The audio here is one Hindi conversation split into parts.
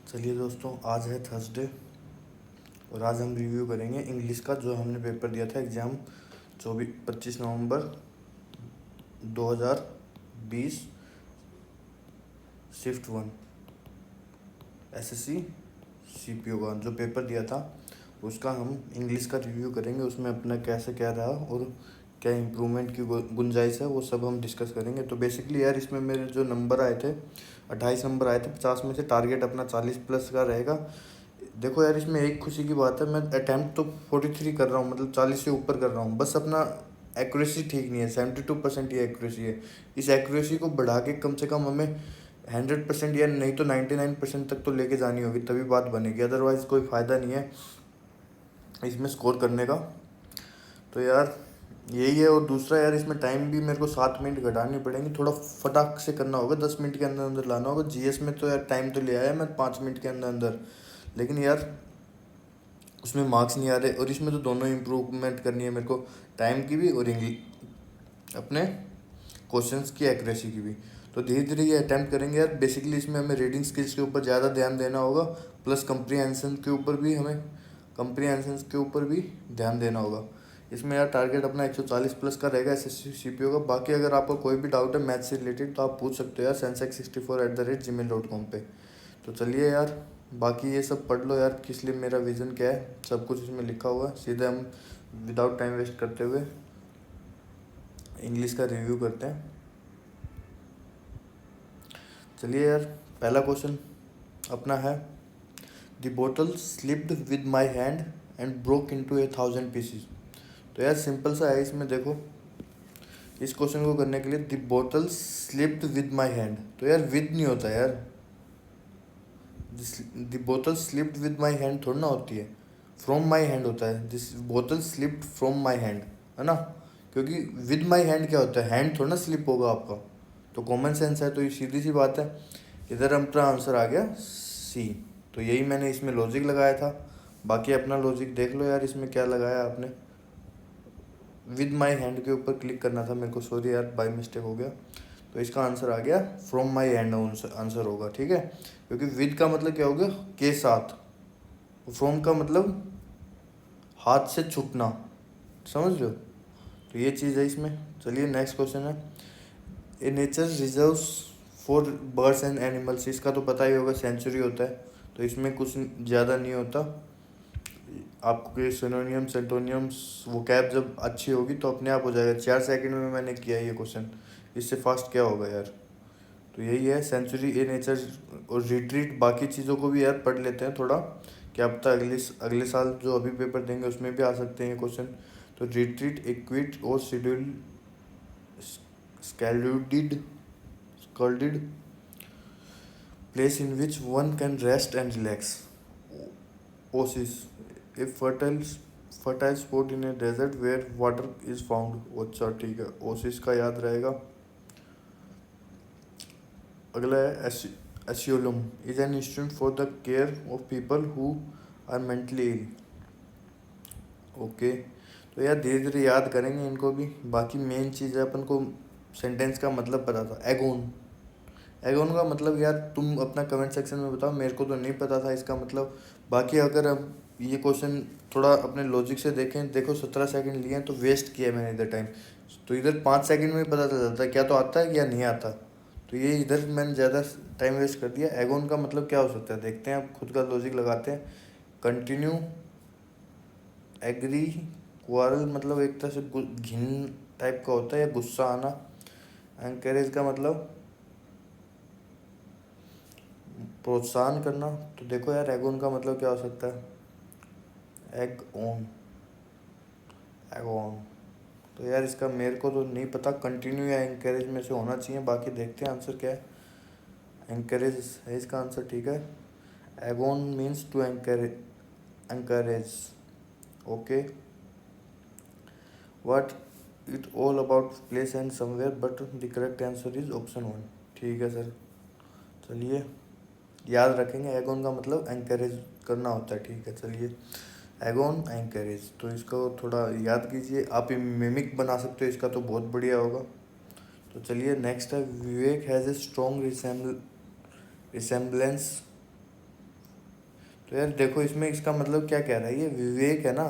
चलिए दोस्तों, आज है थर्सडे और आज हम रिव्यू करेंगे इंग्लिश का जो हमने पेपर दिया था एग्ज़ाम 25 नवंबर 2020 शिफ्ट 1 एसएससी सीपीओ का जो पेपर दिया था उसका हम इंग्लिश का रिव्यू करेंगे। उसमें अपना कैसे क्या रहा और क्या इम्प्रूवमेंट की गुंजाइश है वो सब हम डिस्कस करेंगे। तो बेसिकली यार इसमें मेरे जो नंबर आए थे 28 नंबर आए थे 50 में से। टारगेट अपना 40 प्लस का रहेगा। देखो यार, इसमें एक खुशी की बात है, मैं अटैम्प्ट तो 43 कर रहा हूँ, मतलब 40 से ऊपर कर रहा हूँ। बस अपना एक्यूरेसी ठीक नहीं है, 72% ये एक्यूरेसी है। इस एक्यूरेसी को बढ़ा के कम से कम हमें 100% या नहीं तो 99% तक तो लेके जानी होगी, तभी बात बनेगी। अदरवाइज़ कोई फ़ायदा नहीं है इसमें स्कोर करने का। तो यार यही है। और दूसरा यार, इसमें टाइम भी मेरे को 7 मिनट घटानी पड़ेंगे, थोड़ा फटाक से करना होगा, 10 मिनट के अंदर अंदर लाना होगा। जीएस में तो यार टाइम तो ले आया मैं 5 मिनट के अंदर अंदर, लेकिन यार उसमें मार्क्स नहीं आ रहे। और इसमें तो दोनों इम्प्रूवमेंट करनी है मेरे को, टाइम की भी और इंग्लिश अपने क्वेश्चंस की एक्यूरेसी की भी। तो धीरे धीरे ये अटैम्प्ट करेंगे यार। बेसिकली इसमें हमें रीडिंग स्किल्स के ऊपर ज़्यादा ध्यान देना होगा, प्लस कंप्रीहेंशन के ऊपर भी ध्यान देना होगा। इसमें यार टारगेट अपना 140 प्लस का रहेगा एसएससी सीपीओ का। बाकी अगर आपको कोई भी डाउट है मैथ से रिलेटेड तो आप पूछ सकते हो यार sensex64@gmail.com पे। तो चलिए यार, बाकी ये सब पढ़ लो यार, किस लिए मेरा विज़न क्या है सब कुछ इसमें लिखा हुआ है। सीधे हम विदाउट टाइम वेस्ट करते हुए इंग्लिश का रिव्यू करते हैं। चलिए यार, पहला क्वेश्चन अपना है, the bottle slipped with my hand and broke into 1,000 pieces. तो यार सिंपल सा है। इसमें देखो, इस क्वेश्चन को करने के लिए the bottle slipped with my hand, तो यार विद नहीं होता यार, द बोतल स्लिप्ड विद माई हैंड थोड़ा ना होती है, फ्रॉम माई हैंड होता है। दिस बोतल स्लिप्ड फ्रॉम माई हैंड, है ना। क्योंकि विद माई हैंड क्या होता है, हैंड थोड़ा ना स्लिप होगा आपका। तो कॉमन सेंस है, तो ये सीधी सी बात है। इधर अपना आंसर आ गया सी। तो यही मैंने इसमें लॉजिक लगाया था। बाकी अपना लॉजिक देख लो यार, इसमें क्या लगाया आपने। विद माई हैंड के ऊपर क्लिक करना था मेरे को, सॉरी यार बाय मिस्टेक हो गया। तो इसका आंसर आ गया फ्रॉम माई हैंड आंसर होगा, ठीक है। क्योंकि विद का मतलब क्या हो गया, के साथ। फ्रॉम का मतलब हाथ से छुपना, समझ रहे हो। तो ये चीज़ है इसमें। चलिए नेक्स्ट क्वेश्चन है, ए nature reserves for birds and animals. इसका तो पता ही होगा, सेंचुरी होता है। तो इसमें कुछ ज़्यादा नहीं होता। आपके सिनोनियम सेंटोनियम्स वो कैब जब अच्छी होगी तो अपने आप हो जाएगा। 4 सेकंड में मैंने किया ये क्वेश्चन, इससे फास्ट क्या होगा यार। तो यही है सेंचुरी, ए नेचर और रिट्रीट। बाकी चीज़ों को भी यार पढ़ लेते हैं थोड़ा, क्या पता अगले साल जो अभी पेपर देंगे उसमें भी आ सकते हैं ये क्वेश्चन। तो रिट्रीट इक्विट और schedule secluded secluded place in which one can rest and relax. Oasis, a fertile spot in a desert where water is found. अच्छा ठीक है, ओसिस का याद रहेगा। अगला है asylum, is an institute for the care of people who are mentally ill. Okay, तो यार धीरे धीरे याद करेंगे इनको भी। बाकी मेन चीज़ है अपन को सेंटेंस का मतलब पता था, एगोन। एगोन का मतलब यार तुम अपना कमेंट सेक्शन में बताओ, मेरे को तो नहीं पता था इसका मतलब। बाकी अगर हम ये क्वेश्चन थोड़ा अपने लॉजिक से देखें, देखो 17 सेकंड लिए हैं तो वेस्ट किया मैंने इधर टाइम। तो इधर 5 सेकंड में पता चल जाता है क्या तो आता है या नहीं आता। तो ये इधर मैंने ज़्यादा टाइम वेस्ट कर दिया। एगोन का मतलब क्या हो सकता है देखते हैं, आप खुद का लॉजिक लगाते हैं। कंटिन्यू, एग्री, क्वारल मतलब एक तरह से घिन टाइप का होता है या गुस्सा आना। एंकरेज का मतलब प्रोत्साहन करना। तो देखो यार एगोन का मतलब क्या हो सकता है, एग ऑन, एगोन। तो यार इसका मेरे को तो नहीं पता, कंटिन्यू या एंकरेज में से होना चाहिए। बाकी देखते हैं आंसर क्या है। एंकरेज है इसका आंसर, ठीक है। Agone means to anchorage. Okay, what it all about place and somewhere but the correct answer is option 1। ठीक है सर, चलिए याद रखेंगे एगोन का मतलब एंकरेज करना होता है, ठीक है। चलिए एगोन एंकरेज, तो इसको थोड़ा याद कीजिए। आप मिमिक बना सकते हो इसका, तो बहुत बढ़िया होगा। तो चलिए नेक्स्ट है, विवेक हैज़ ए स्ट्रॉन्ग रिसेम्बलेंस तो यार देखो इसमें इसका मतलब क्या कह रहा है, ये विवेक है ना,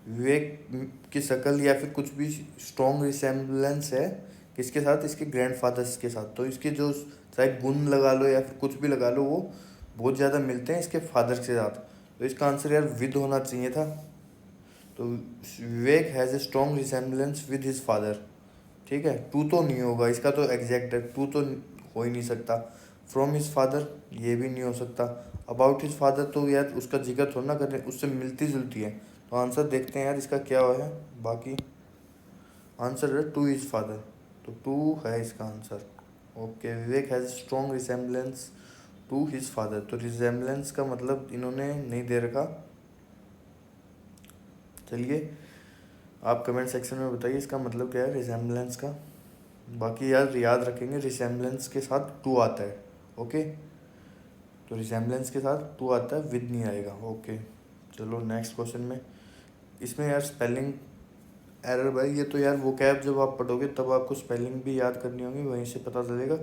विवेक की शक्ल या फिर कुछ भी स्ट्रॉन्ग रिसेम्बलेंस है किसके साथ, इसके ग्रैंडफादर्स के साथ। तो इसके जो चाहे गुण लगा लो या फिर कुछ भी लगा लो, वो बहुत ज़्यादा मिलते हैं इसके फादर के साथ। तो इसका आंसर यार विद होना चाहिए था। तो Vivek has a strong resemblance with his father. ठीक है, टू तो नहीं होगा इसका, तो एग्जैक्ट है, टू तो हो ही नहीं सकता। फ्रॉम हिज फादर ये भी नहीं हो सकता। अबाउट हिज फादर तो यार उसका जिक्र थोड़ा ना कर रहे, उससे मिलती जुलती है। तो आंसर देखते हैं यार इसका क्या है। बाकी आंसर है टू हिज फादर, तो टू है इसका answer. Okay, Vivek has strong resemblance to his father. तो रिसेम्बलेंस का मतलब इन्होंने नहीं दे रखा। चलिए आप कमेंट सेक्शन में बताइए इसका मतलब क्या है रिसेम्बलेंस का। बाकी यार याद रखेंगे रिसेम्बलेंस के साथ टू आता है। ओके, तो रिसेम्बलेंस के साथ टू आता है, विद नहीं आएगा। ओके, चलो नेक्स्ट क्वेश्चन में। इसमें यार स्पेलिंग एरर भाई, ये तो यार वो कैब जब आप पढ़ोगे तब आपको स्पेलिंग भी याद करनी होगी, वहीं से पता चलेगा।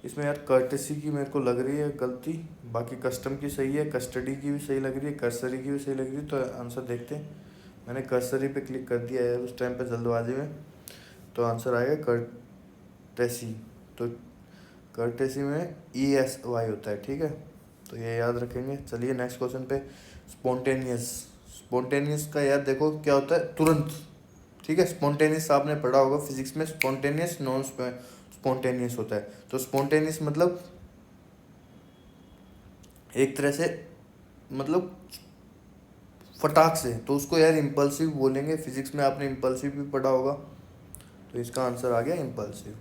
इसमें यार कर्टेसी की मेरे को लग रही है गलती, बाकी कस्टम की सही है, कस्टडी की भी सही लग रही है, कर्सरी की भी सही लग रही है। तो आंसर देखते हैं। मैंने कर्सरी पे क्लिक कर दिया यार उस टाइम पे जल्दबाजी में। तो आंसर आएगा कर्टेसी। तो कर्टेसी में ESY होता है। ठीक है, तो ये याद रखेंगे। चलिए नेक्स्ट क्वेश्चन पे। स्पॉन्टेनियस, स्पॉन्टेनियस का यार देखो क्या होता है, तुरंत। ठीक है, स्पॉन्टेनियस आपने पढ़ा होगा फिजिक्स में, स्पॉन्टेनियस नॉन स्पॉन्टेनियस होता है। तो स्पॉन्टेनियस मतलब एक तरह से, मतलब फटाक से, तो उसको यार इम्पल्सिव बोलेंगे। फिजिक्स में आपने इम्पल्सिव भी पढ़ा होगा, तो इसका आंसर आ गया इम्पल्सिव।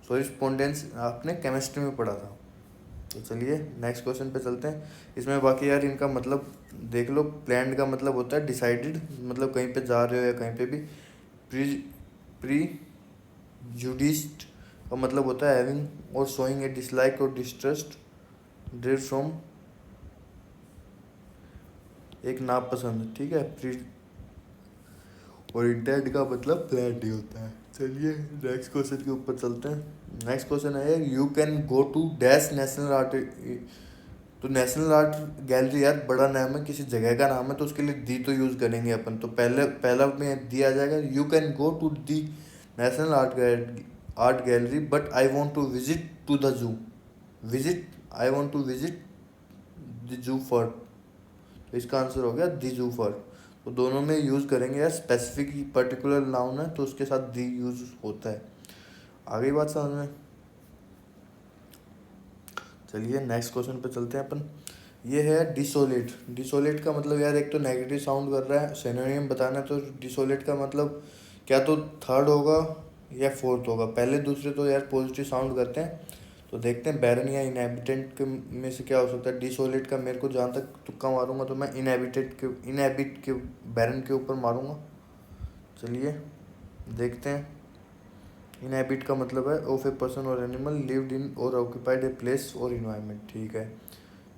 सॉरी, स्पॉन्टेनियस आपने केमिस्ट्री में पढ़ा था। तो चलिए नेक्स्ट क्वेश्चन पे चलते हैं। इसमें बाकी यार इनका मतलब देख लो। प्लान्ड का मतलब होता है डिसाइडेड, मतलब कहीं पे जा रहे हो या कहीं पे भी। प्री प्री जुडिस्ड का मतलब होता है हैविंग और शोइंग ए डिसलाइक और डिस्ट्रस्ट ड्रिव फ्रॉम, एक नापसंद। ठीक है, प्री और इंटेंट का मतलब प्लान्ड ही होता है। चलिए नेक्स्ट क्वेश्चन के ऊपर चलते हैं। नेक्स्ट क्वेश्चन है you can go to dash national art. तो नेशनल आर्ट गैलरी यार बड़ा नाम है, किसी जगह का नाम है, तो उसके लिए दी तो यूज़ करेंगे अपन। तो पहला में दी आ जाएगा, you can go to the national art gallery but I want to visit to the zoo. Visit, I want to visit the zoo first. तो इसका आंसर हो गया दी जू फर्स्ट। तो दोनों में यूज़ करेंगे यार, स्पेसिफिक पर्टिकुलर नाउन है तो उसके साथ दी यूज़ होता है। आ गई बात समझ में। चलिए नेक्स्ट क्वेश्चन पे चलते हैं अपन। ये है डिसोलेट। डिसोलेट का मतलब यार एक तो नेगेटिव साउंड कर रहा है, सिनोनिम बताना है। तो डिसोलेट का मतलब क्या तो थर्ड होगा या फोर्थ होगा, पहले दूसरे तो यार पॉजिटिव साउंड करते हैं। तो देखते हैं बैरन या इनहेबिटेंट के में से क्या हो सकता है। डिसोलेट का मेरे को जहाँ तक तुक्का मारूंगा तो मैं इनहेबिट के बैरन के ऊपर मारूंगा। चलिए देखते हैं। इनहेबिट का मतलब है ऑफ ए पर्सन और एनिमल लिव्ड इन और ऑक्यूपाइड ए प्लेस और इन्वायरमेंट। ठीक है,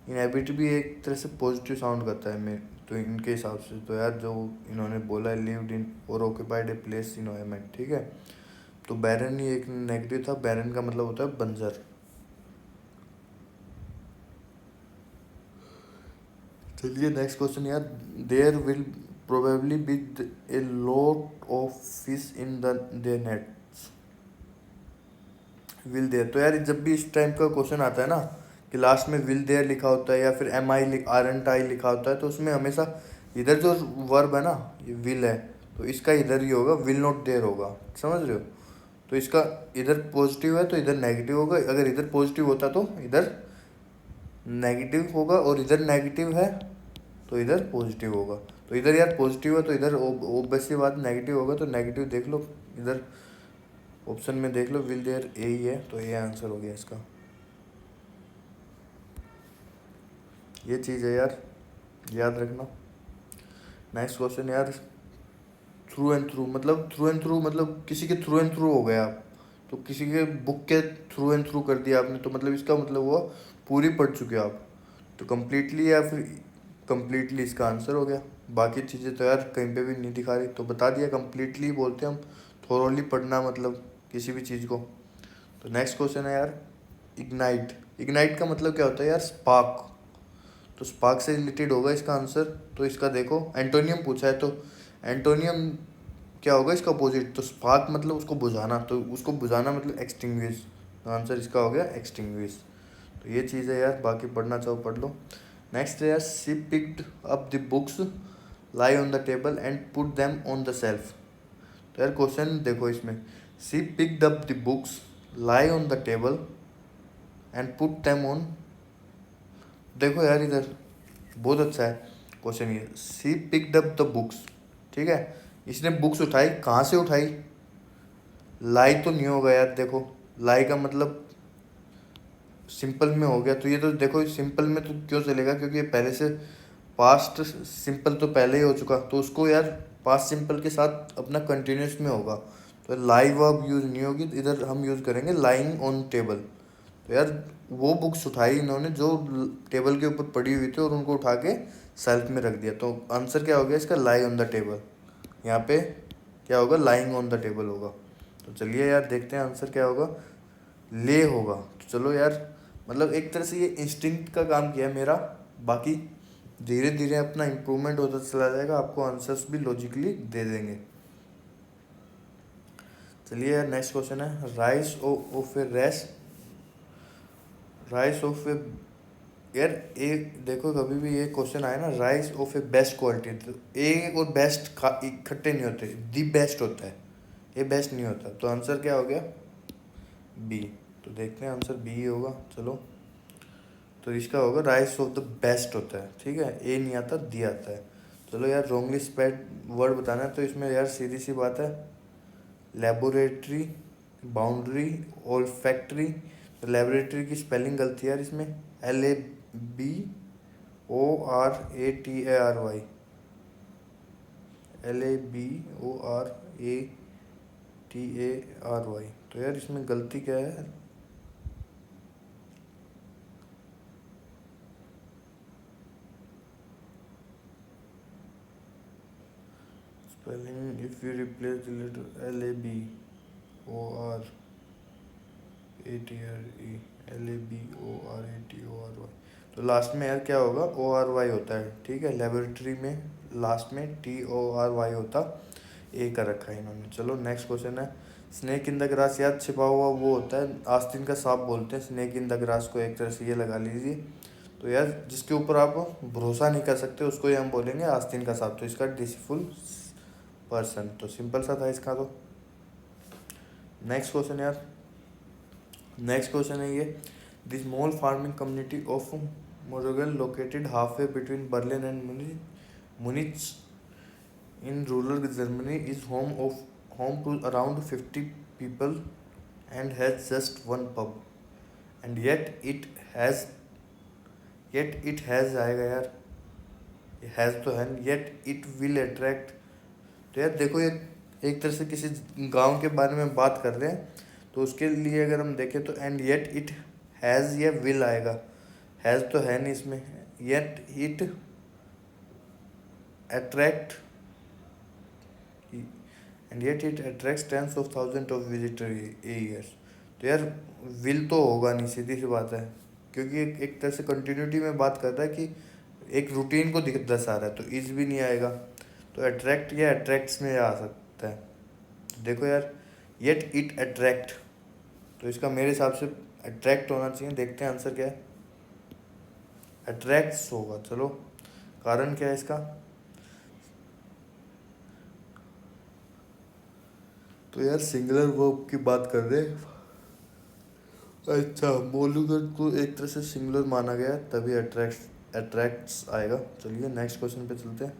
इनहेबिट भी एक तरह से पॉजिटिव साउंड करता है मैं तो इनके हिसाब से। तो यार जो इन्होंने बोला है लिव्ड इन और ऑक्यूपाइड ए प्लेस इन्वायरमेंट। ठीक है, तो बैरन ही एक नेगेटिव था। बैरन का मतलब होता है बंजर। चलिए नेक्स्ट क्वेश्चन यार। There will probably be a lot of fish in the there net. Will there, तो यार जब भी इस टाइम का क्वेश्चन आता है ना कि लास्ट में विल देयर लिखा होता है या फिर MI लिखा होता है, तो उसमें हमेशा इधर जो वर्ब है ना, ये विल है, तो इसका इधर ही होगा, विल नॉट देयर होगा। समझ रहे हो। तो इसका इधर पॉजिटिव है तो इधर नेगेटिव होगा, अगर इधर पॉजिटिव होता तो इधर नेगेटिव होगा, और इधर नेगेटिव है तो इधर पॉजिटिव होगा। तो इधर यार पॉजिटिव है तो इधर ऑब्वियसली बात नेगेटिव होगा, तो नेगेटिव देख लो इधर ऑप्शन में देख लो, विल देयर ए ही है, तो ये आंसर हो गया इसका। ये चीज़ है यार, याद रखना। नेक्स्ट क्वेश्चन यार। थ्रू एंड थ्रू मतलब, थ्रू एंड थ्रू मतलब किसी के थ्रू एंड थ्रू हो गए आप, तो किसी के बुक के थ्रू एंड थ्रू कर दिया आपने, तो मतलब इसका मतलब हुआ पूरी पढ़ चुके आप। तो कम्प्लीटली या फिर कम्प्लीटली इसका आंसर हो गया। बाकी चीज़ें तो यार कहीं पे भी नहीं दिखा रही, तो बता दिया कम्प्लीटली बोलते हैं हम। थोरोली पढ़ना मतलब किसी भी चीज़ को। तो नेक्स्ट क्वेश्चन है यार इग्नाइट। इग्नाइट का मतलब क्या होता है यार, स्पार्क। तो स्पार्क से रिलेटेड होगा इसका आंसर। तो इसका देखो एंटोनियम पूछा है, तो एंटोनियम क्या होगा इसका अपोजिट। तो स्पार्क मतलब उसको बुझाना, तो उसको बुझाना मतलब एक्सटिंग्विश। तो आंसर इसका हो गया एक्सटिंग्विश। तो ये चीज़ है यार, बाकी पढ़ना चाहो पढ़ लो। नेक्स्ट है यार, she picked up the books, lie on the table and put them on the self. तो यार क्वेश्चन देखो इसमें, she picked up the books, lie on the table and put them on. देखो यार इधर बहुत अच्छा है क्वेश्चन ये। सी पिक्ड अप द बुक्स, ठीक है, इसने बुक्स उठाई, कहाँ से उठाई। लाई तो नहीं होगा यार, देखो लाई का मतलब सिंपल में हो गया, तो ये तो देखो सिंपल में तो क्यों चलेगा, क्योंकि ये पहले से पास्ट सिंपल तो पहले ही हो चुका, तो उसको यार पास्ट सिंपल के साथ अपना कंटिन्यूस में होगा। तो लाई वर्ब यूज़ नहीं होगी, इधर हम यूज़ करेंगे लाइंग ऑन टेबल। तो यार वो बुक्स उठाई इन्होंने जो टेबल के ऊपर पड़ी हुई थी और उनको उठा के सेल्फ में रख दिया। तो आंसर क्या हो गया इसका, लाई ऑन द टेबल। यहाँ पे क्या होगा, लाइंग ऑन द टेबल होगा। तो चलिए यार देखते हैं आंसर क्या होगा, ले होगा। तो चलो यार, मतलब एक तरह से ये इंस्टिंक्ट का काम किया है मेरा, बाकी धीरे धीरे अपना इम्प्रूवमेंट होता चला जाएगा, आपको आंसर्स भी लॉजिकली दे देंगे। चलिए यार नेक्स्ट क्वेश्चन है, rise of a race, rise of a, यार एक देखो कभी भी ये क्वेश्चन आए ना, rise of a best quality, तो ए और बेस्ट इकट्ठे नहीं होते, दी बेस्ट होता है, ये बेस्ट नहीं होता। तो आंसर क्या हो गया, बी। तो देखते हैं आंसर बी ही होगा। चलो, तो इसका होगा राइस ऑफ द बेस्ट होता है, ठीक है, ए नहीं आता, दी आता है। चलो यार रॉन्गली स्पेल्ड वर्ड बताना है, तो इसमें यार सीधी सी बात है, लेबोरेटरी, बाउंड्री, ओल्फैक्ट्री। तो लेबोरेटरी की स्पेलिंग गलती है यार इसमें, LABORATARY, LABORATARY। तो यार इसमें गलती क्या है, spelling if you replace the letter LABORATRE, तो लास्ट में यार क्या होगा, ORY होता है, ठीक है, लेबोरेटरी में लास्ट में TORY होता, ए का रखा है इन्होंने। चलो नेक्स्ट क्वेश्चन है, स्नेक इन द ग्रास, यार छिपा हुआ वो होता है, आस्तीन का सांप बोलते हैं स्नेक इन द ग्रास को, एक तरह से ये लगा लीजिए। तो यार जिसके ऊपर आप भरोसा नहीं कर सकते उसको ही हम बोलेंगे आस्तीन का सांप। तो इसका डिसीफुल पर्सन, तो सिंपल सा था इसका। तो नेक्स्ट क्वेश्चन यार, नेक्स्ट क्वेश्चन है ये, the small farming community of Morgal located halfway between Berlin and Munich in rural Germany is home to around 50 people and has just one pub and yet it has आएगा यार, हैज़ तो है, येट इट विल अट्रैक्ट। तो यार देखो ये एक तरह से किसी गांव के बारे में बात कर रहे हैं, तो उसके लिए अगर हम देखें तो एंड येट इट हैज़ या विल आएगा, हैज़ तो है नहीं इसमें, yet it attract and yet it attracts tens of thousand of visitor a years. तो यार विल तो होगा नहीं, सीधी सी बात है, क्योंकि एक तरह से कंटिन्यूटी में बात कर रहा है कि एक रूटीन को दर्शा रहा है, तो इज भी नहीं आएगा। तो अट्रैक्ट या अट्रैक्ट्स में आ सकता है। तो देखो यार, येट इट अट्रैक्ट, तो इसका मेरे हिसाब से अट्रैक्ट होना चाहिए। देखते हैं आंसर क्या है, अट्रैक्ट्स होगा। चलो, कारण क्या है इसका, तो यार सिंगुलर वर्ब की बात कर रहे हैं। अच्छा, मोलूगढ़ को एक तरह से सिंगुलर माना गया तभी अट्रैक्ट्स आएगा। चलिए नेक्स्ट क्वेश्चन पे चलते हैं।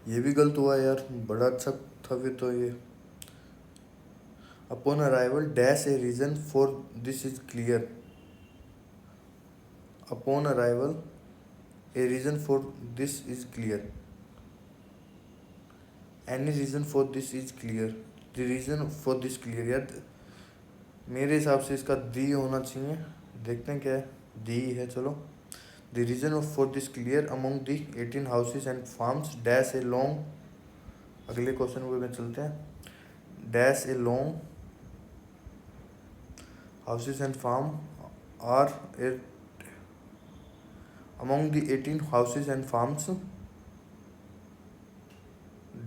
ये भी गलत हुआ यार, बड़ा अच्छा था फिर तो ये, upon arrival dash a reason for this is clear, upon arrival a reason for this is clear, any reason for this is clear, the reason for this clear. यार मेरे हिसाब से इसका दी होना चाहिए, देखते हैं क्या है, दी है। चलो, the reason of for this clear among the 18 houses and farms dash a long, अगले क्वेश्चन में चलते हैं, dash a long houses and farm are among the 18 houses and farms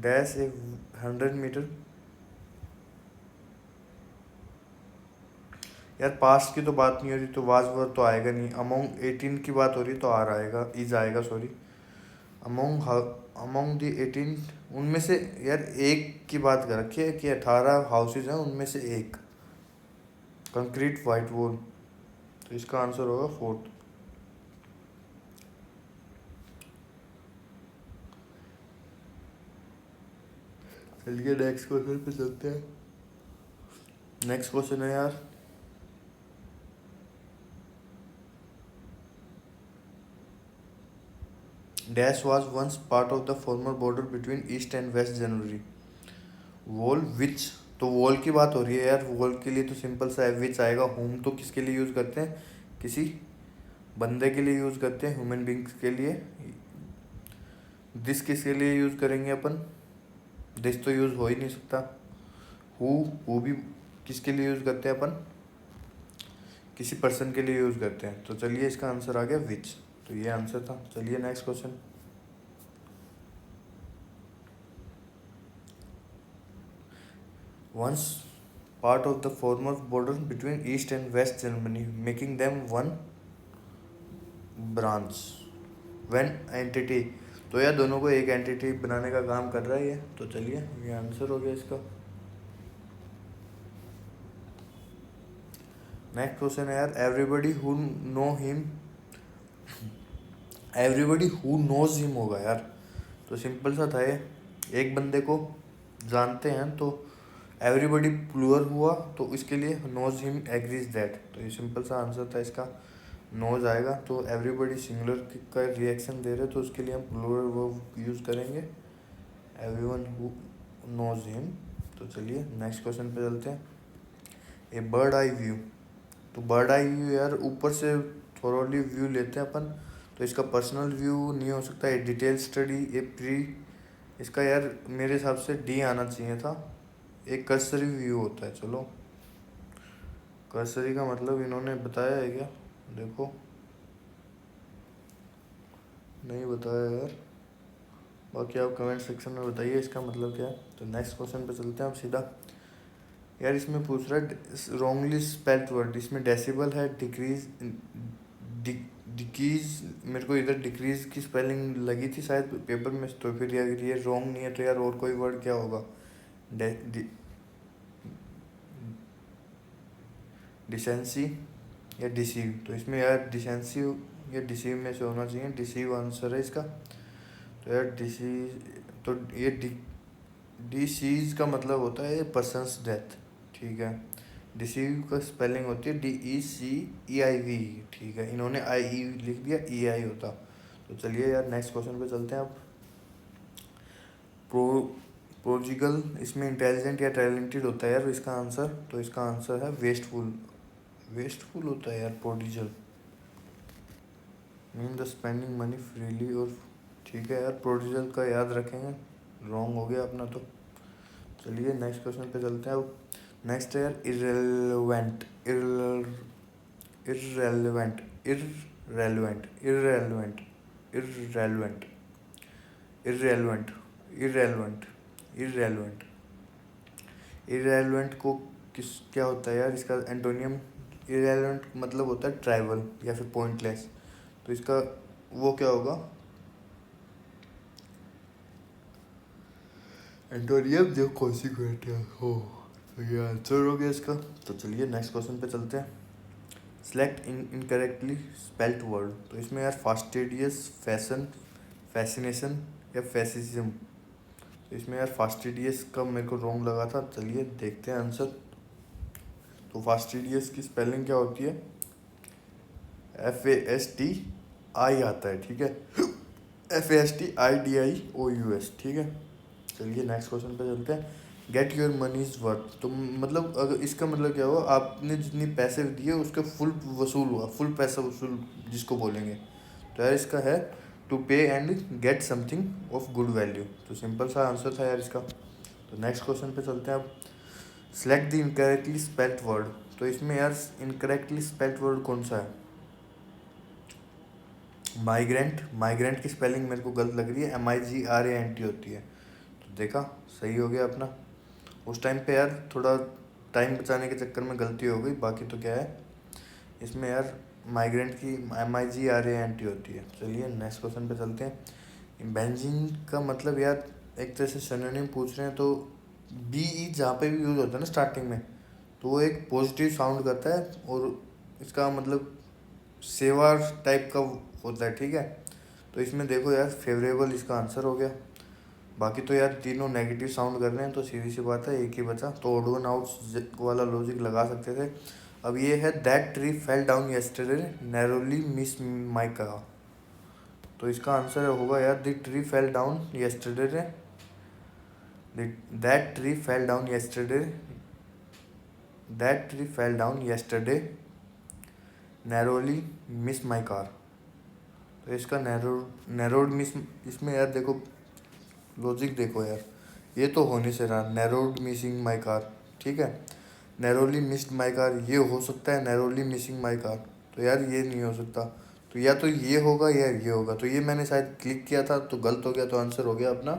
dash a 100 metre. यार पास्ट की तो बात नहीं हो रही तो वाज वर तो आएगा नहीं, अमोंग 18 की बात हो रही तो आर आएगा, इज आएगा सॉरी। अमोंग अमोंग द 18, उनमें से यार एक की बात कर रखी है कि 18 हाउसेज हैं, उनमें से एक कंक्रीट वाइट वॉल, तो इसका आंसर होगा फोर्थ। चलिए नेक्स्ट क्वेश्चन पे चलते हैं। नेक्स्ट क्वेश्चन है यार, dash was once part of the former border between east and west जनवरी। वॉल विच, तो वॉल की बात हो रही है यार, वॉल के लिए तो सिंपल सा है, विच आएगा। होम तो किसके लिए यूज़ करते हैं, किसी बंदे के लिए यूज़ करते हैं, ह्यूमन बींग्स के लिए। दिस किसके लिए यूज़ करेंगे अपन, दिस तो यूज़ हो ही नहीं सकता। हु भी किसके लिए यूज़ करते हैं अपन, किसी पर्सन के लिए यूज़ करते हैं। तो चलिए इसका आंसर आ गया विच, तो ये आंसर था। चलिए next question. Once part of the former border between east and west Germany making them one branch when entity, तो यार दोनों को एक एंटिटी बनाने का काम कर रहा है ये। तो चलिए ये आंसर हो गया इसका। नेक्स्ट क्वेश्चन है यार, एवरीबडी हु नोज हिम होगा यार, तो सिंपल सा था ये, एक बंदे को जानते हैं तो एवरीबडी प्लूरल हुआ, तो इसके लिए नोज हिम एग्रीज दैट, तो ये सिंपल सा आंसर था इसका, नोज आएगा। तो एवरीबडी सिंगुलर का रिएक्शन दे रहे तो उसके लिए हम प्लूरल वर्ब यूज़ करेंगे, एवरीवन हु नोज हिम। तो चलिए नेक्स्ट क्वेश्चन पे चलते हैं। ए बर्ड आई व्यू, तो बर्ड आई व्यू यार ऊपर से थोरोली व्यू लेते हैं अपन, तो इसका पर्सनल व्यू नहीं हो सकता, ए डिटेल स्टडी, ए प्री, इसका यार मेरे हिसाब से डी आना चाहिए था। एक कर्सरी व्यू होता है, चलो कर्सरी का मतलब इन्होंने बताया है क्या, देखो नहीं बताया यार, बाकी आप कमेंट सेक्शन में बताइए इसका मतलब क्या है। तो नेक्स्ट क्वेश्चन पे चलते हैं आप सीधा। यार इसमें पूछ रहा है रॉन्गली स्पेल्ड वर्ड, इसमें डेसिबल है, डिक्रीज, डिक्रीज, मेरे को इधर डिक्रीज की स्पेलिंग लगी थी शायद पेपर में, तो फिर यार ये रॉन्ग नहीं है, तो यार और कोई वर्ड क्या होगा, डिसेंसी या डिसीव, तो इसमें यार डिसेंसी या डिसीव में से होना चाहिए, डिसीव आंसर है इसका। तो यार डिसीज, तो ये डिसीज का मतलब होता है पर्सनस डेथ, ठीक है। डिसीव का स्पेलिंग होती है DECEIV, ठीक है, इन्होंने IE लिख दिया, EI होता। तो चलिए यार नेक्स्ट क्वेश्चन पे चलते हैं अब। प्रो प्रोजिगल, इसमें इंटेलिजेंट या टैलेंटेड होता है यार इसका आंसर, तो इसका आंसर है वेस्टफुल, वेस्टफुल होता है यार prodigal, mean the spending money freely, और ठीक है यार प्रोडिजल का याद रखेंगे, रॉन्ग हो गया अपना तो। चलिए नेक्स्ट क्वेश्चन पे चलते हैं अब। नेक्स्ट है यार irrelevant, irrelevant, irrelevant, irrelevant, irrelevant, irrelevant, irrelevant, irrelevant, irrelevant को किस क्या होता है यार, इसका एंटोनियम, इरेलीवेंट मतलब होता है ट्राइवल या फिर पॉइंटलेस, तो इसका वो क्या होगा, एंटोनियम जो कॉन्सिक्वेंट है हो, तो ये आंसर हो गया इसका। तो चलिए नेक्स्ट क्वेश्चन पे चलते हैं। सेलेक्ट इनकरेक्टली स्पेल्ट वर्ड, तो इसमें यार फास्टिडियस, फैशन, फैसिनेशन या फैसिज्म, तो इसमें यार फास्टिडियस का मेरे को रॉन्ग लगा था, चलिए देखते हैं आंसर। तो फास्टिडियस की स्पेलिंग क्या होती है, FASTI आता है, ठीक है, FASTIDIOUS, ठीक है। चलिए नेक्स्ट क्वेश्चन पे चलते हैं। गेट योर मनीज वर्थ, तो मतलब अगर इसका मतलब क्या हुआ, आपने जितनी पैसे दिए उसका फुल वसूल हुआ, फुल पैसा वसूल जिसको बोलेंगे, तो यार इसका है टू पे and get something of good value, तो सिंपल सा आंसर था यार इसका। तो नेक्स्ट क्वेश्चन पे चलते हैं अब। Select the incorrectly spelled word, तो इसमें यार इनकरेक्टली स्पेल्ड वर्ड कौन सा है, माइग्रेंट, माइग्रेंट की स्पेलिंग मेरे को गलत लग रही है, MIGRANT होती है। तो देखा, सही हो गया अपना। उस टाइम पे यार थोड़ा टाइम बचाने के चक्कर में गलती हो गई, बाकी तो क्या है इसमें यार, माइग्रेंट की MIGRANT होती है। चलिए नेक्स्ट क्वेश्चन पे चलते हैं। बेंजीन का मतलब यार, एक तरह से सिनोनिम पूछ रहे हैं तो BE जहाँ पे भी यूज़ होता है ना स्टार्टिंग में, तो वो एक पॉजिटिव साउंड करता है और इसका मतलब सेवा टाइप का होता है, ठीक है। तो इसमें देखो यार, फेवरेबल इसका आंसर हो गया। बाकी तो यार तीनों नेगेटिव साउंड कर रहे हैं, तो सीधी सी बात है एक ही बचा, तो ऑड वन आउट वाला लॉजिक लगा सकते थे। अब ये है that tree fell down yesterday narrowly miss my car. तो इसका आंसर होगा यार, the tree fell down yesterday, that tree fell down yesterday, that tree fell down yesterday narrowly miss my car. तो इसका नैरोड मिस, इसमें यार देखो लॉजिक देखो यार, ये तो हो नहीं से रहा, नैरोड मिसिंग माई कार, ठीक है। नैरोली मिस्ड माई कार ये हो सकता है, नैरोली मिसिंग माई कार तो यार ये नहीं हो सकता। तो या तो ये होगा या ये होगा, तो ये मैंने शायद क्लिक किया था तो गलत हो गया, तो आंसर हो गया अपना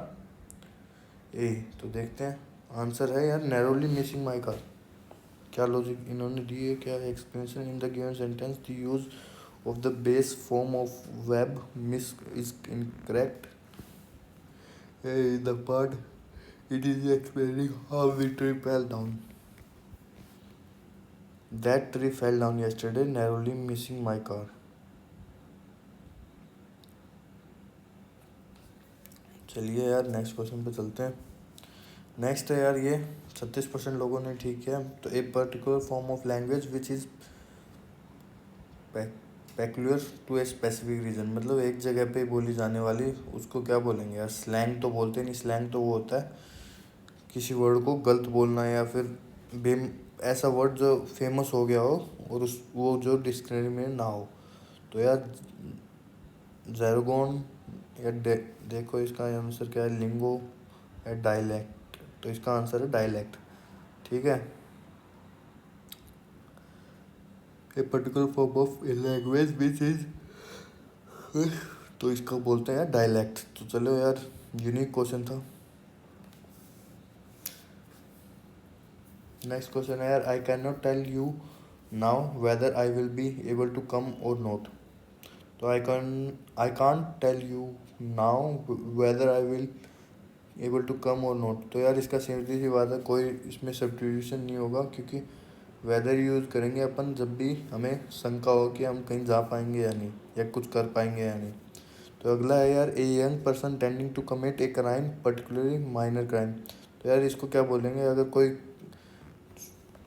ए। तो देखते हैं, आंसर है यार नैरोली मिसिंग माई कार। क्या लॉजिक इन्होंने दी है, क्या explanation in the given sentence the use of the base form of web miss is incorrect the part it is explaining how the tree fell down. That tree fell down yesterday, narrowly missing my car. चलिए यार नेक्स्ट क्वेश्चन पे चलते हैं। नेक्स्ट है यार ये 36% लोगों ने ठीक किया। तो a particular form of language which is peculiar to a specific region, मतलब एक जगह पे बोली जाने वाली, उसको क्या बोलेंगे यार, स्लैंग तो बोलते नहीं। स्लैंग तो वो होता है किसी वर्ड को गलत बोलना या फिर बेम ऐसा वर्ड जो फेमस हो गया हो और उस वो जो डिक्शनरी में ना हो। तो यार जैरोगोन या देखो इसका आंसर क्या है, लिंगो या डायलैक्ट। तो इसका आंसर है डायलैक्ट, ठीक है। A particular form of a language which is, तो इसका बोलते हैं यार डायलैक्ट। तो चलो यार, यूनिक क्वेश्चन था। नेक्स्ट क्वेश्चन है यार, I can not tell you now whether I will be able to come or not. तो I can't tell you now whether I will able to come or not. तो यार इसका सीधी सी बात है, कोई इसमें सब्स्टिट्यूशन नहीं होगा, क्योंकि वेदर यूज़ करेंगे अपन जब भी हमें शंका हो कि हम कहीं जा पाएंगे या नहीं, या कुछ कर पाएंगे या नहीं। तो अगला है यार, a young person tending to commit a crime particularly minor crime. तो यार इसको क्या बोलेंगे, अगर कोई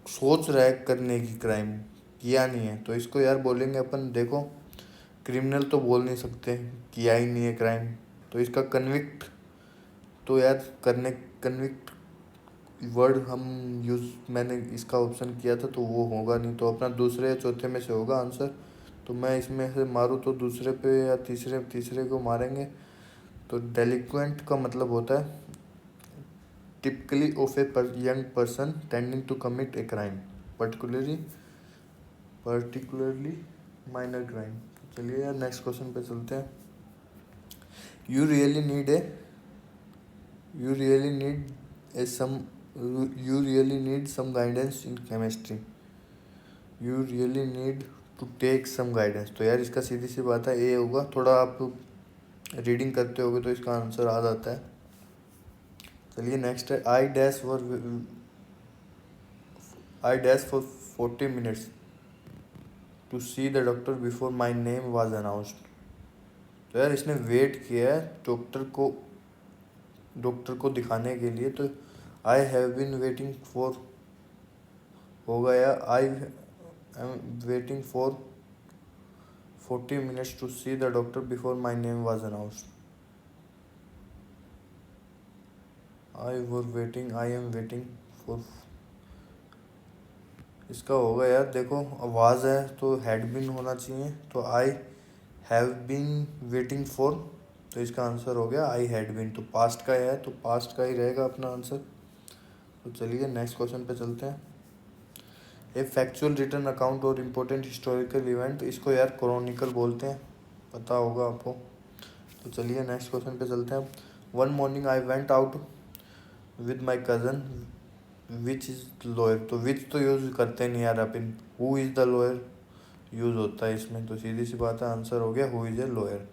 सोच रहा है करने की क्राइम, किया नहीं है, तो इसको यार बोलेंगे अपन, देखो क्रिमिनल तो बोल नहीं सकते, किया ही नहीं है क्राइम, तो इसका कन्विक्ट। तो यार करने कन्विक्ट वर्ड हम यूज़, मैंने इसका ऑप्शन किया था तो वो होगा नहीं, तो अपना दूसरे या चौथे में से होगा आंसर। तो मैं इसमें से मारूँ तो दूसरे पे या तीसरे तीसरे को मारेंगे। तो डेलिक्वेंट का मतलब होता है typically of a young person tending to commit a crime particularly minor crime. चलिए यार नेक्स्ट क्वेश्चन पे चलते हैं। You really need a you really need a some you really need some guidance in chemistry, you really need to take some guidance. तो यार इसका सीधी सी बात है ए होगा, थोड़ा आप रीडिंग करते होगे तो इसका आंसर आ जाता है। चलिए नेक्स्ट है, I dash for 40 minutes to see the doctor before my name was announced. तो यार इसने वेट किया है डॉक्टर को दिखाने के लिए। तो I have been waiting for होगा या I am waiting for 40 minutes to see the doctor before my name was announced. I am waiting for, इसका होगा यार, देखो आवाज़ है तो हैड बीन होना चाहिए, तो I have been waiting for, तो इसका आंसर हो गया आई हैड बीन। तो पास्ट का है तो पास्ट का ही रहेगा अपना आंसर। तो चलिए नेक्स्ट क्वेश्चन पे चलते हैं। ए फैक्चुअल रिटर्न अकाउंट और इम्पोर्टेंट हिस्टोरिकल इवेंट, इसको यार क्रॉनिकल बोलते हैं, पता होगा आपको। तो चलिए नेक्स्ट क्वेश्चन पे चलते हैं। One morning I went out with my cousin which is lawyer. तो विच तो यूज़ करते नहीं यार अपन, who is the lawyer use होता है इसमें। तो सीधी सी बात है, आंसर हो गया who is a lawyer.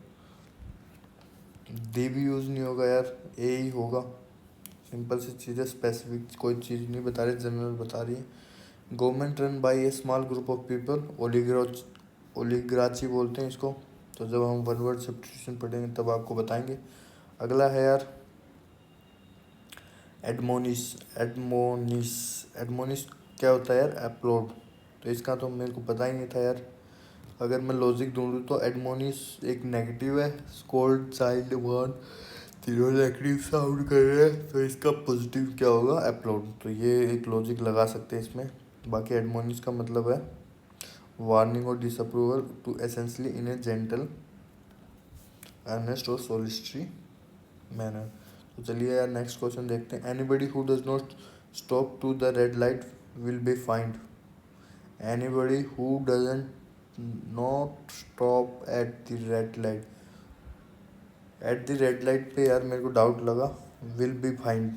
D भी यूज़ नहीं होगा यार, ए ही होगा। सिंपल सी चीज़ें, स्पेसिफिक कोई चीज़ नहीं बता रही, जनरल बता रही है। Government run by a small group of people, oligarchy बोलते हैं इसको। तो जब हम वन वर्ड सब्स्टिट्यूशन पढ़ेंगे तब आपको बताएंगे। अगला है यार एडमोनिश। एडमोनिश एडमोनिश क्या होता है यार, अपलोड। तो इसका तो मेरे को पता ही नहीं था यार। अगर मैं लॉजिक ढूंढूँ तो एडमोनिश एक नेगेटिव है, स्कोल्ड, चाइल्ड, वार्न, तीनों नेगेटिव साउंड कर रहे हैं, तो इसका पॉजिटिव क्या होगा, अपलोड। तो ये एक लॉजिक लगा सकते हैं इसमें। बाकी एडमोनिश का मतलब है वार्निंग और disapproval to essentially in a gentle, earnest और सोलिस्ट्री मैनर। तो चलिए यार नेक्स्ट क्वेश्चन देखते हैं। Anybody who does not stop to the red light will be fined. Anybody who doesn't not stop at the red light. At the red light पे यार मेरे को डाउट लगा, विल बी फाइंड।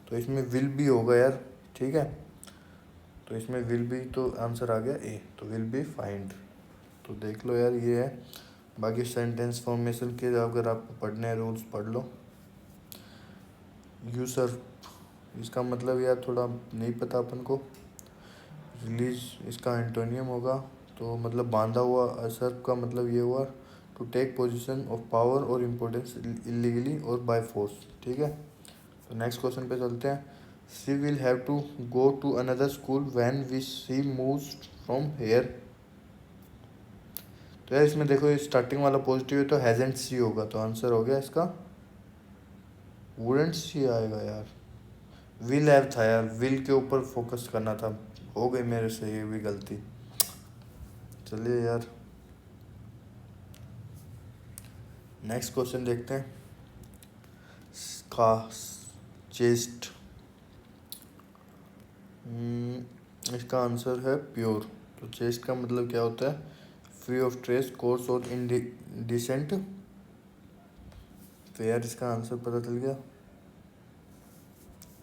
तो इसमें विल बी होगा यार, ठीक है। तो इसमें विल बी, तो आंसर आ गया ए, तो विल बी फाइंड। तो देख लो यार ये है। बाकी सेंटेंस फॉर्मेशन के अगर आपको पढ़ने हैं रूल्स पढ़ लो। यूसर्फ, इसका मतलब यार थोड़ा नहीं पता अपन को। रिलीज इसका एंटोनियम होगा, तो मतलब बांधा हुआ। असर्फ का मतलब ये हुआ to take position of power और इम्पोर्टेंस इलीगली और बाय फोर्स, ठीक है। तो नेक्स्ट क्वेश्चन पे चलते हैं। She will have to go to another school when we she moves from here. तो यार इसमें देखो ये स्टार्टिंग वाला पॉजिटिव है, तो हैजेंट सी होगा। तो आंसर हो गया इसका वुडंट सी आएगा यार। विल हैव था यार, विल के ऊपर फोकस करना था, हो गई मेरे से ये भी गलती। चलिए यार नेक्स्ट क्वेश्चन देखते हैं। का चेस्ट, इसका आंसर है प्योर। तो चेस्ट का मतलब क्या होता है, फ्री ऑफ ट्रेस, कोर्स और इंडिसेंट। तो यार इसका आंसर पता चल गया।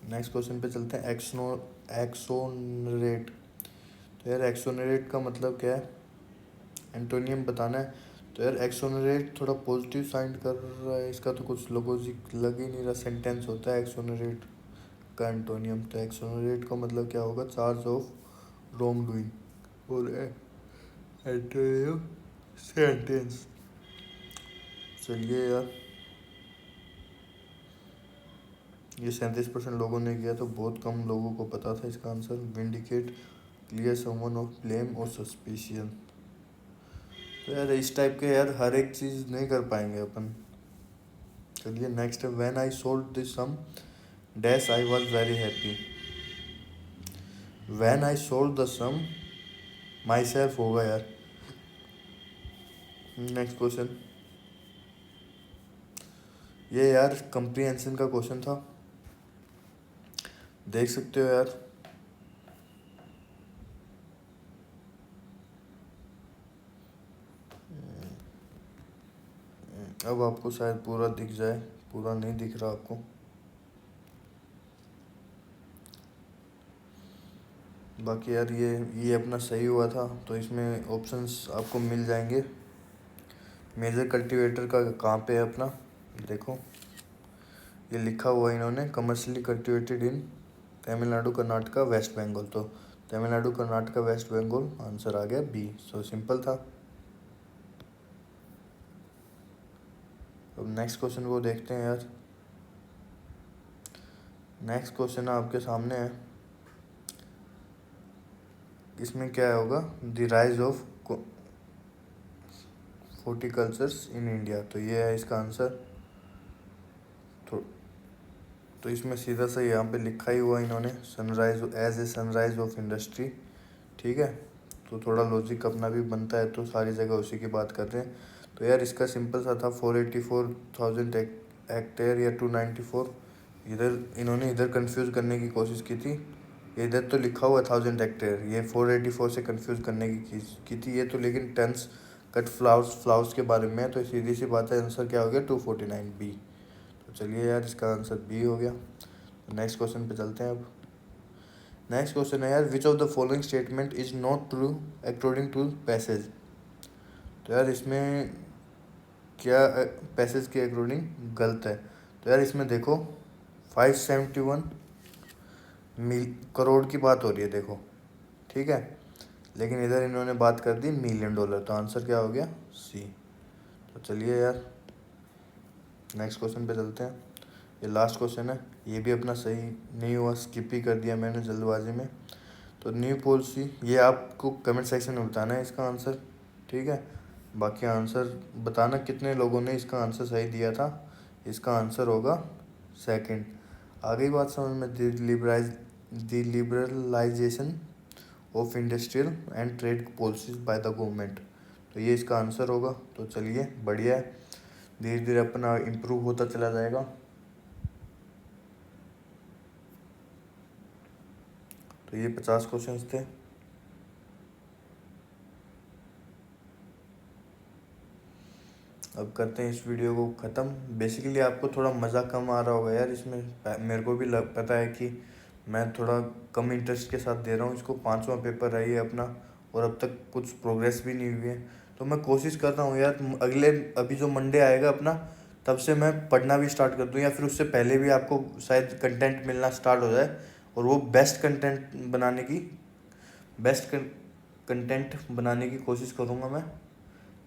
नेक्स्ट क्वेश्चन पे चलते हैं। एक्सोनरेट। तो यार एक्सोनरेट का मतलब क्या है, एंटोनियम बताना है। तो यार एक्सोनरेट थोड़ा पॉजिटिव साइंड कर रहा है, इसका तो कुछ लॉजिक लग ही नहीं रहा। सेंटेंस होता है एक्सोनरेट का एंटोनियम। तो एक्सोनरेट का मतलब क्या होगा, चार्ज ऑफ रॉन्ग डूइंग और एंटोनियम सेंटेंस। चलिए यार ये 37% लोगों ने किया, तो बहुत कम लोगों को पता था इसका answer. Vindicate, clear someone of blame और सस्पिशियन। तो यार इस टाइप के यार हर एक चीज़ नहीं कर पाएंगे अपन। चलिए नेक्स्ट है। When I sold this some dash I was very happy. When I sold the some my self होगा यार। नेक्स्ट क्वेश्चन, ये यार कंप्रीहेंशन का क्वेश्चन था, देख सकते हो यार। अब आपको शायद पूरा दिख जाए, पूरा नहीं दिख रहा आपको। बाकी यार ये अपना सही हुआ था, तो इसमें ऑप्शंस आपको मिल जाएंगे। मेजर कल्टीवेटर का कहाँ पे है अपना, देखो ये लिखा हुआ है इन्होंने, commercially cultivated in Tamil Nadu, Karnataka, west Bengal. तो तमिलनाडु, कर्नाटका, वेस्ट बंगाल, आंसर आ गया बी। सो सिंपल था। अब नेक्स्ट क्वेश्चन को देखते हैं यार। नेक्स्ट क्वेश्चन आपके सामने है, इसमें क्या होगा, the rise of horticultures in India. तो ये है इसका आंसर। तो इसमें सीधा सा यहाँ पे लिखा ही हुआ इन्होंने, sunrise as a sunrise of industry, ठीक है। तो थोड़ा लॉजिक अपना भी बनता है, तो सारी जगह उसी की बात कर रहे हैं। तो यार इसका सिंपल सा था, 484,000 हेक्टेयर या 294। इधर इन्होंने इधर कंफ्यूज करने की कोशिश की थी, इधर तो लिखा हुआ 1000 हेक्टेयर, ये 484 से कंफ्यूज करने की थी ये तो, लेकिन टन्स कट फ्लावर्स के बारे में है, तो सीधी सी बात है, आंसर क्या हो गया 249 बी। तो चलिए यार, इसका आंसर बी हो गया। नेक्स्ट क्वेश्चन पे चलते हैं अब। नेक्स्ट क्वेश्चन है यार, which of the following statement is not true according to passage. तो यार इसमें क्या पैसेज के अकॉर्डिंग गलत है। तो यार इसमें देखो 571 करोड़ की बात हो रही है, देखो ठीक है, लेकिन इधर इन्होंने बात कर दी मिलियन डॉलर, तो आंसर क्या हो गया सी। तो चलिए यार नेक्स्ट क्वेश्चन पे चलते हैं। ये लास्ट क्वेश्चन है, ये भी अपना सही नहीं हुआ, स्किप ही कर दिया मैंने जल्दबाजी में। तो न्यू पॉलिसी, ये आपको कमेंट सेक्शन में बताना है इसका आंसर, ठीक है। बाकी आंसर बताना कितने लोगों ने इसका आंसर सही दिया था। इसका आंसर होगा सेकंड। आ गई बात समझ में, the liberalisation of industrial and trade policies by the government. तो ये इसका आंसर होगा। तो चलिए बढ़िया है, धीरे धीरे अपना इम्प्रूव होता चला जाएगा। तो ये 50 क्वेश्चंस थे। अब करते हैं इस वीडियो को ख़त्म। बेसिकली आपको थोड़ा मज़ा कम आ रहा होगा यार इसमें, मेरे को भी पता है कि मैं थोड़ा कम इंटरेस्ट के साथ दे रहा हूँ इसको। 5वां पेपर है ये अपना, और अब तक कुछ प्रोग्रेस भी नहीं हुई है। तो मैं कोशिश कर रहा हूँ यार, अगले अभी जो मंडे आएगा अपना, तब से मैं पढ़ना भी स्टार्ट कर दूँ, या फिर उससे पहले भी आपको शायद कंटेंट मिलना स्टार्ट हो जाए, और वो बेस्ट कंटेंट बनाने की कोशिश करूँगा मैं।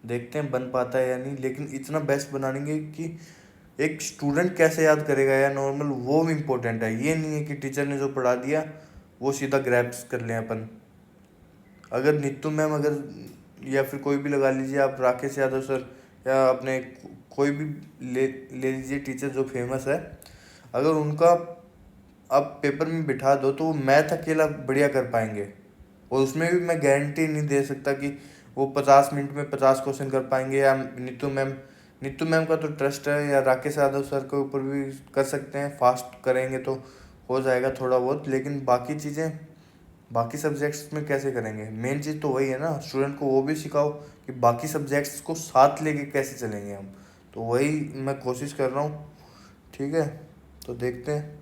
देखते हैं बन पाता है या नहीं, लेकिन इतना बेस्ट बनाएंगे कि एक स्टूडेंट कैसे याद करेगा या नॉर्मल, वो इम्पोर्टेंट है। ये नहीं है कि टीचर ने जो पढ़ा दिया वो सीधा ग्रैप्स कर लें अपन। अगर नीतू मैम, अगर या फिर कोई भी लगा लीजिए आप, राकेश यादव सर, या अपने कोई भी ले लीजिए टीचर जो फेमस है, अगर उनका आप पेपर में बिठा दो तो वो मैथ अकेला बढ़िया कर पाएंगे। और उसमें भी मैं गारंटी नहीं दे सकता कि वो 50 मिनट में 50 क्वेश्चन कर पाएंगे, या नीतू मैम का तो ट्रस्ट है, या राकेश यादव सर के ऊपर भी कर सकते हैं, फास्ट करेंगे तो हो जाएगा थोड़ा बहुत। लेकिन बाकी चीज़ें, बाकी सब्जेक्ट्स में कैसे करेंगे, मेन चीज़ तो वही है ना, स्टूडेंट को वो भी सिखाओ कि बाकी सब्जेक्ट्स को साथ लेके कैसे चलेंगे हम। तो वही मैं कोशिश कर रहा हूँ, ठीक है। तो देखते हैं,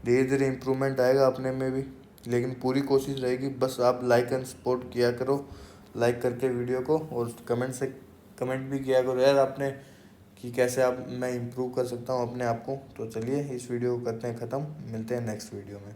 धीरे धीरे इम्प्रूवमेंट आएगा अपने में भी, लेकिन पूरी कोशिश रहेगी। बस आप लाइक एंड सपोर्ट किया करो, लाइक करके वीडियो को, और कमेंट भी किया करो यार आपने, कि कैसे आप मैं इम्प्रूव कर सकता हूँ अपने आप को। तो चलिए इस वीडियो को करते हैं ख़त्म, मिलते हैं नेक्स्ट वीडियो में।